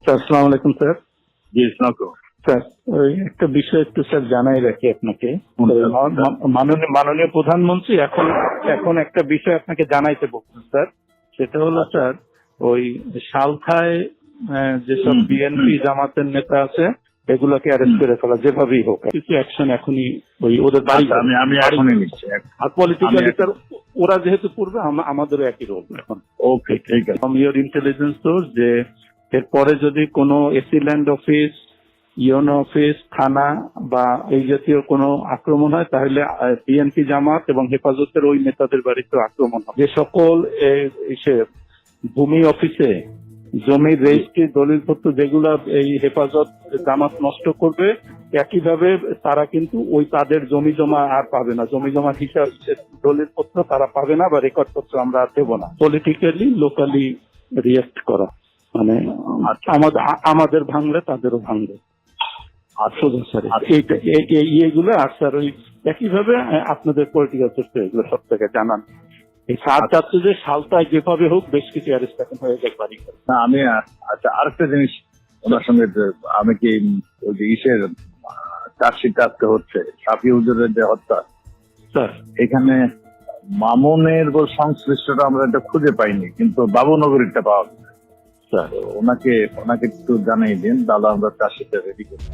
Sir আসসালামু আলাইকুম sir. জি, স্নাতক। স্যার ওই একটা বিষয় একটু স্যার জানাই রাখি আপনাকে। মাননীয় প্রধানমন্ত্রী এখন এখন একটা বিষয় আপনাকে জানাইতে বলছেন স্যার। সেটা হলো স্যার ওই সালখায় যেসব বিএনপি জামাতের নেতা আছে এগুলোকে অ্যারেস্ট করে ফেলা যেভাবেই হোক, কিছু অ্যাকশন এখনই ওই ওদের বাড়ি আমি এখনই নিচ্ছি। আর পলিটিক্যালি স্যার ওরা যেহেতু করবে আমাদেরও একই রোল এখন। ওকে, ঠিক আছে। ফ্রম ইওর ইন্টেলিজেন্স সোর্স যে এরপরে যদি কোনো AC land office, UNO office, থানা বা এই জাতীয় কোনো আক্রমণ হয় তাহলে বিএনপি জামাত এবং হেফাজতের ওই নেতাদের বাড়িতে আক্রমণ হয়। যে সকল ভূমি অফিসে জমির রেজিস্ট্রি দলিলপত্র যেগুলা এই হেফাজত জামাত নষ্ট করবে, একইভাবে তারা কিন্তু ওই তাদের জমি জমা আর পাবে না, জমি জমার হিসাব দলিলপত্র তারা পাবে না বা রেকর্ডপত্র আমরা আর দেবো না। পলিটিক্যালি লোকালি রিয়েক্ট করা মানে আমাদের ভাঙলে তাদেরও ভাঙবে। এইগুলো আর স্যার ওই একইভাবে আপনাদের পলিটিক্যাল সিস্টেম এগুলো সব থেকে জানান। এই সার চাচ্ছে যে সালটায় যেভাবে হোক বেশ কিছু অ্যারেস্ট এখন হয়ে যায় বাড়ি। না আমি আচ্ছা আরেকটা জিনিস ওনার সঙ্গে আমি কি ওই যে ইসের চার্জশিট আজকে হচ্ছে সাফি হুজুরের যে হত্যা, স্যার এখানে মামুনের সংশ্লিষ্টটা আমরা এটা খুঁজে পাইনি, কিন্তু বাবুনগরীরটা পাওয়া গেছে। স্যার ওনাকে একটু জানাই দিন, দাদা আমরা চার্জশিটটা রেডি করি।